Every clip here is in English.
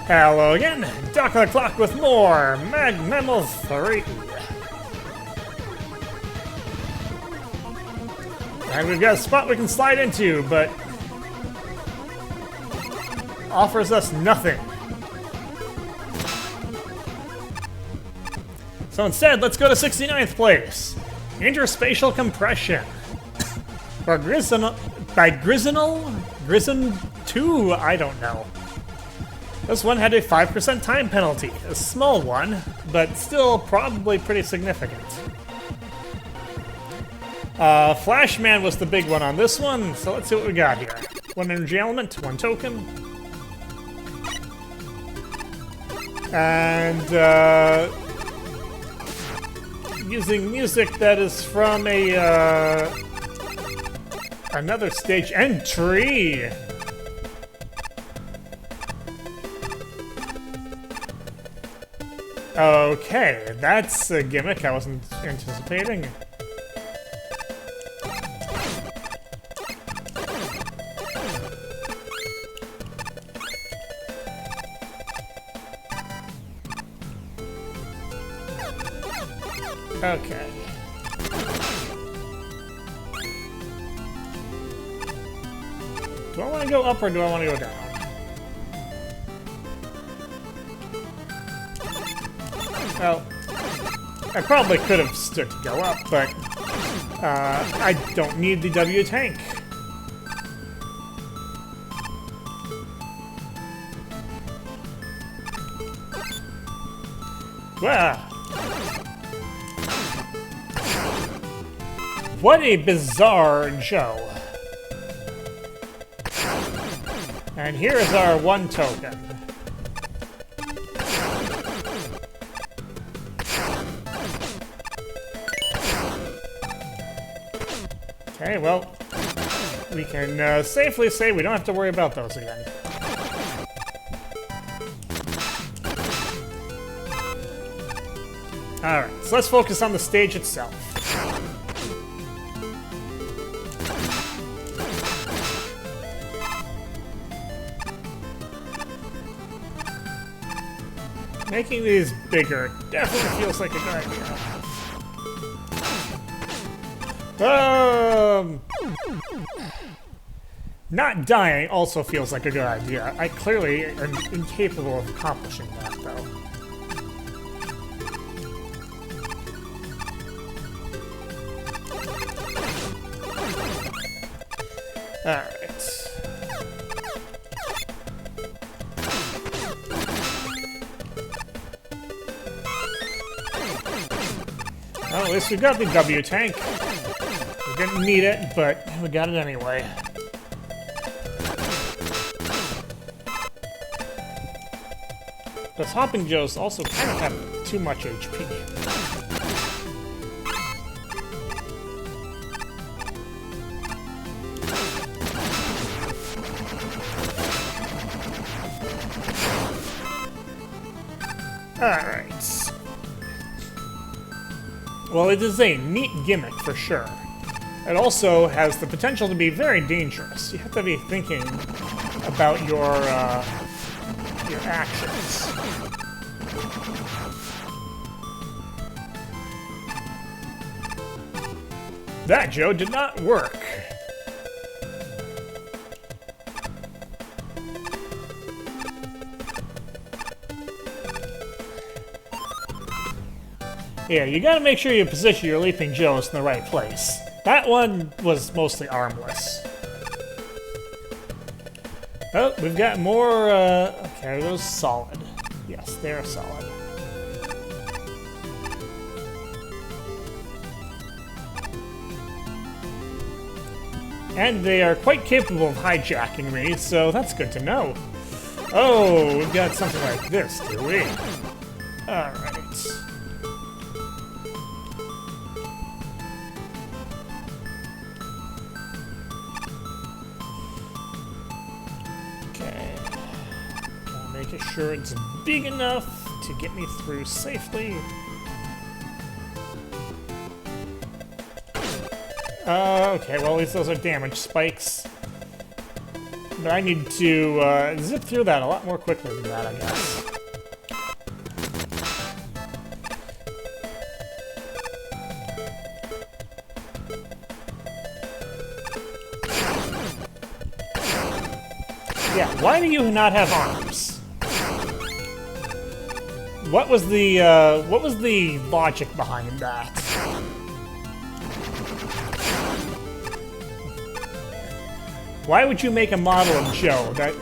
Hello again, Doc on the Clock with more MAGMML3. And we've got a spot we can slide into, but offers us nothing. So instead, let's go to 69th place. Interspatial Compression. Or Grizzin 2, I don't know. This one had a 5% time penalty. A small one, but still probably pretty significant. Flashman was the big one on this one, so let's see what we got here. 1 energy element, 1 token. And, using music that is from a, another stage entry. Okay, that's a gimmick I wasn't anticipating. Okay. Do I want to go up or do I want to go down? Well, I probably could have stood to go up, but I don't need the W tank. Wow. What a bizarre show. And here is our 1 token. Okay, well, we can safely say we don't have to worry about those again. Alright, so let's focus on the stage itself. Making these bigger definitely feels like a good idea. Not dying also feels like a good idea. I clearly am incapable of accomplishing that, though. Alright. Well, at least we got the W tank. We didn't need it, but we got it anyway. Those Hopping Joes also kind of have too much HP. Alright. Well, it is a neat gimmick for sure. It also has the potential to be very dangerous. You have to be thinking about your actions. That Joe did not work. Yeah, you gotta make sure you position your Leaping Joes in the right place. That one was mostly armless. Oh, we've got more, okay, are those solid? Yes, they're solid. And they are quite capable of hijacking me, so that's good to know. Oh, we've got something like this, do we? Alright. Making sure it's big enough to get me through safely. Okay, well at least those are damage spikes. But I need to zip through that a lot more quickly than that, I guess. Yeah, why do you not have arms? What was the logic behind that? Why would you make a model of Joe that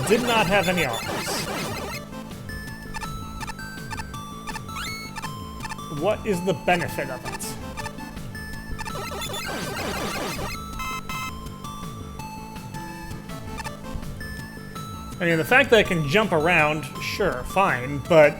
did not have any arms? What is the benefit of it? I mean, the fact that I can jump around, sure, fine, but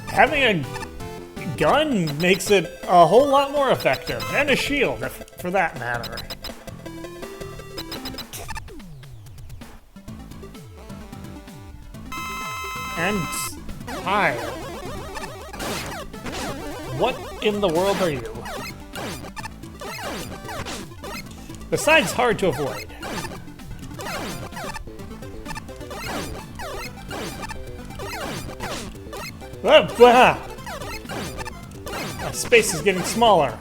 having a gun makes it a whole lot more effective, and a shield, for that matter. And hi. What in the world are you? Besides, hard to avoid. My space is getting smaller.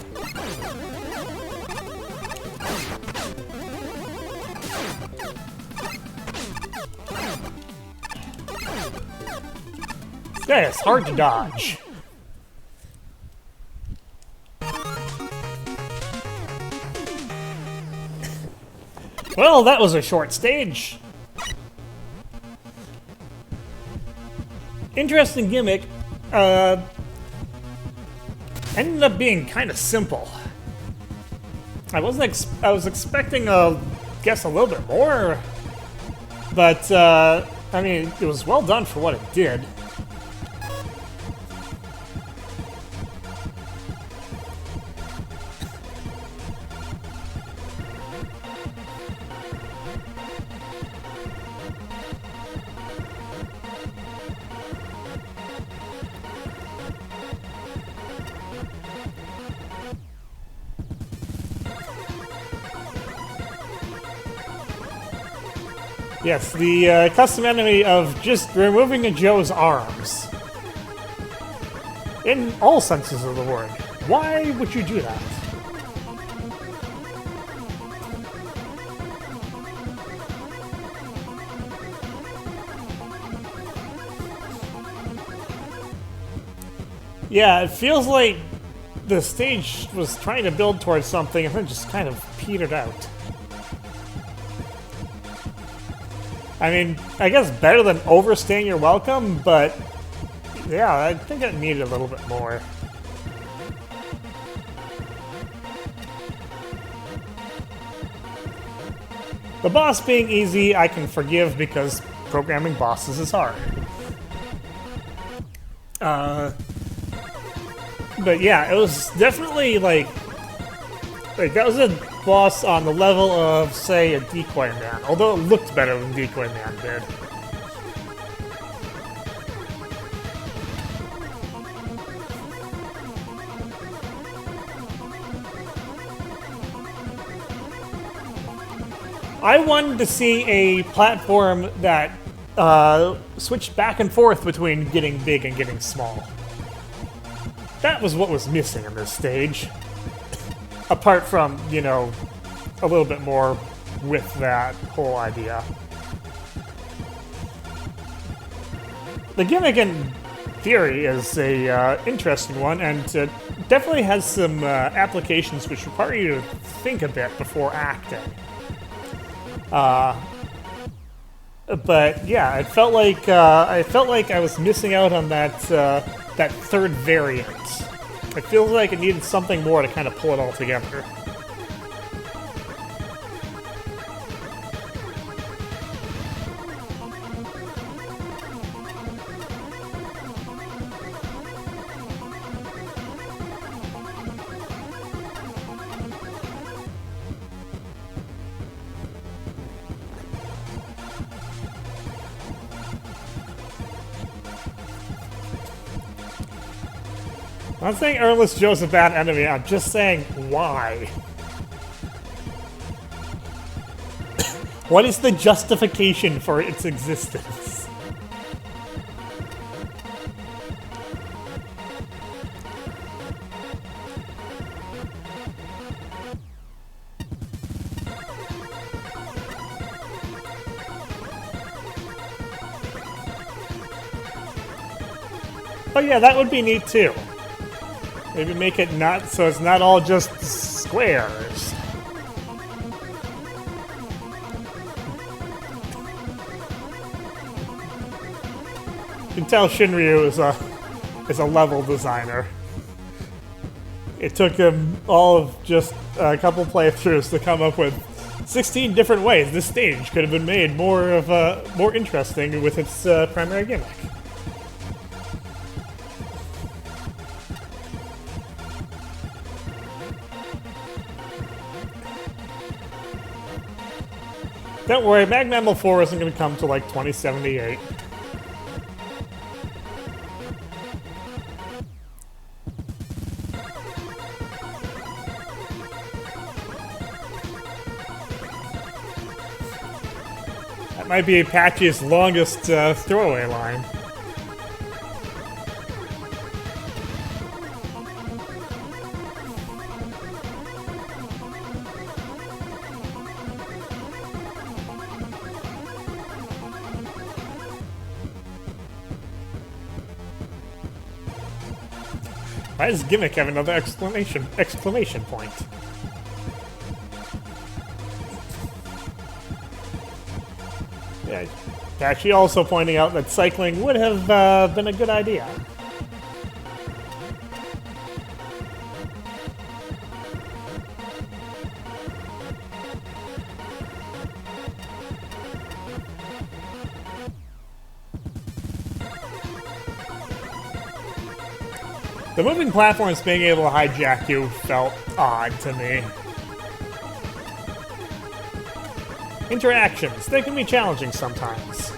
Yeah, it's hard to dodge. Well, that was a short stage. Interesting gimmick. Ended up being kind of simple. I was expecting guess a little bit more, but I mean, it was well done for what it did. Yes, the custom enemy of just removing a Joe's arms. In all senses of the word. Why would you do that? Yeah, it feels like the stage was trying to build towards something and then just kind of petered out. I mean, I guess better than overstaying your welcome, but yeah, I think it needed a little bit more. The boss being easy, I can forgive because programming bosses is hard. But yeah, it was definitely like that was a boss on the level of, say, a Decoy Man, although it looked better than Decoy Man did. I wanted to see a platform that switched back and forth between getting big and getting small. That was what was missing in this stage. Apart from, you know, a little bit more with that whole idea. The gimmick in theory is a interesting one, and definitely has some applications which require you to think a bit before acting. But yeah, it felt like I was missing out on that that third variant. It feels like it needed something more to kind of pull it all together. I'm not saying Earnless Joe's a bad enemy, I'm just saying why. What is the justification for its existence? Oh yeah, that would be neat too. Maybe make it not so it's not all just squares. You can tell Shinryu is a level designer. It took him all of just a couple playthroughs to come up with 16 different ways this stage could have been made more interesting with its primary gimmick. Don't worry, MAGMML3 isn't going to come to like 2078. That might be Apache's longest throwaway line. Why does Gimmick have another exclamation point? Yeah, actually also pointing out that cycling would have been a good idea. The moving platforms being able to hijack you felt odd to me. Interactions, they can be challenging sometimes.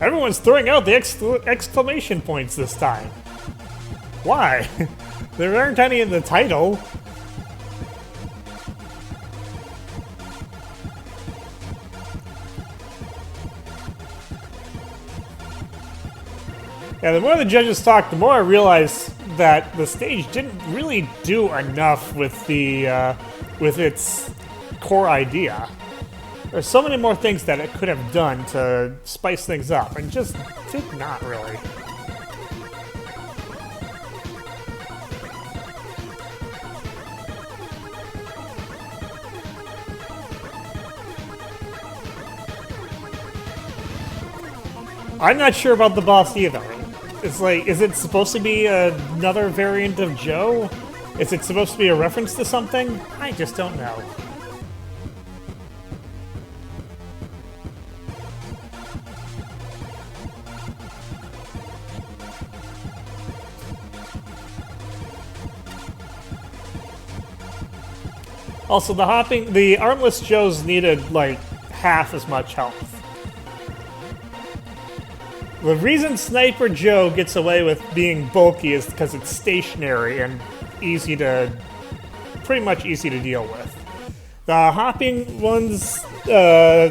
Everyone's throwing out the exclamation points this time. Why? There aren't any in the title. Yeah, the more the judges talk, the more I realize that the stage didn't really do enough with with its core idea. There's so many more things that it could have done to spice things up, and just did not really. I'm not sure about the boss either. It's like, is it supposed to be another variant of Joe? Is it supposed to be a reference to something? I just don't know. Also, the armless Joes needed like half as much health. The reason Sniper Joe gets away with being bulky is because it's stationary and pretty much easy to deal with. The hopping ones, they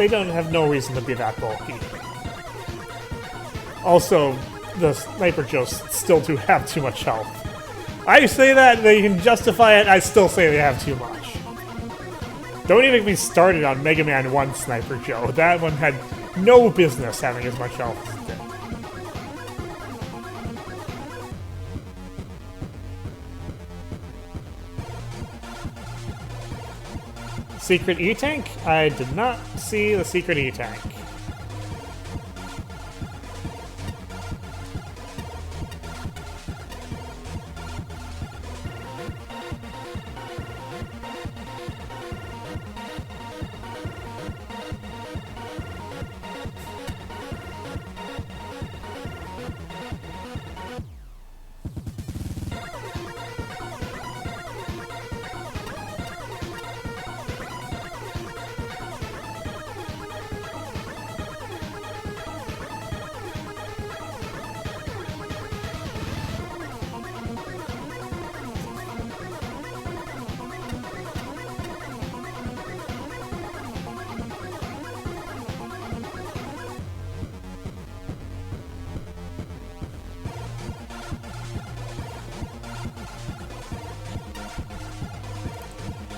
don't have no reason to be that bulky. Also, the Sniper Joes still do have too much health. I say that, they can justify it, I still say they have too much. Don't even get me started on Mega Man 1 Sniper Joe. That one had no business having as much health as it did. Secret E-Tank? I did not see the secret E-Tank.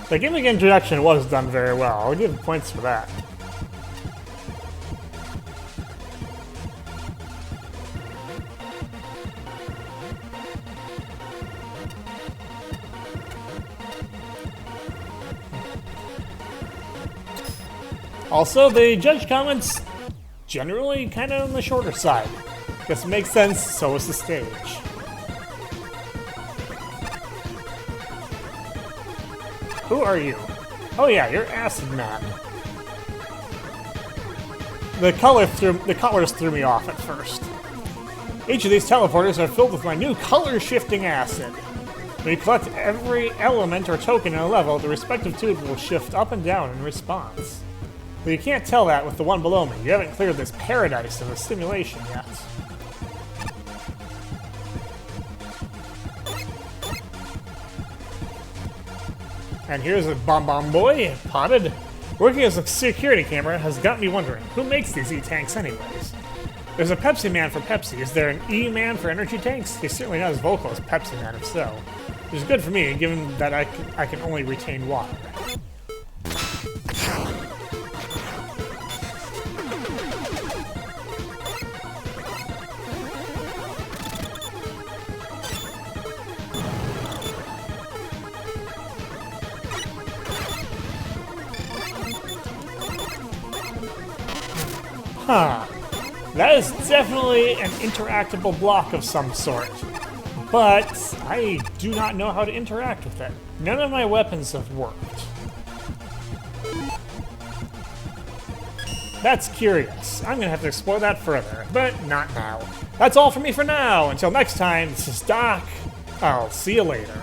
The gimmick introduction was done very well. I'll give points for that. Also, the judge comments generally kind of on the shorter side. Guess it makes sense, so is the stage. Who are you? Oh yeah, you're Acid Man. The colors threw me off at first. Each of these teleporters are filled with my new color-shifting acid. When you collect every element or token in a level, the respective tube will shift up and down in response. But you can't tell that with the one below me. You haven't cleared this paradise of a simulation yet. And here's a Bomb Boy, potted. Working as a security camera has got me wondering, who makes these E-tanks anyways? There's a Pepsi Man for Pepsi. Is there an E-Man for energy tanks? He's certainly not as vocal as Pepsi Man, if so. Which is good for me, given that I can only retain water. Huh. That is definitely an interactable block of some sort. But I do not know how to interact with it. None of my weapons have worked. That's curious. I'm gonna have to explore that further, but not now. That's all for me for now. Until next time, this is Doc. I'll see you later.